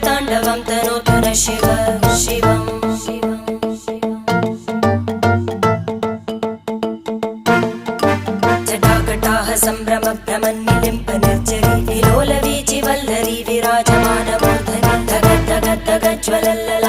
ताण्डवं तनोतु न शिव शिवम् जटाकटाः सम्भ्रमभ्रमन्निलिम्प निर्जरी विलोलवीचि वल्लरी विराजमानमूर्धनि धगद्धगद्धगज्ज्वलल्लला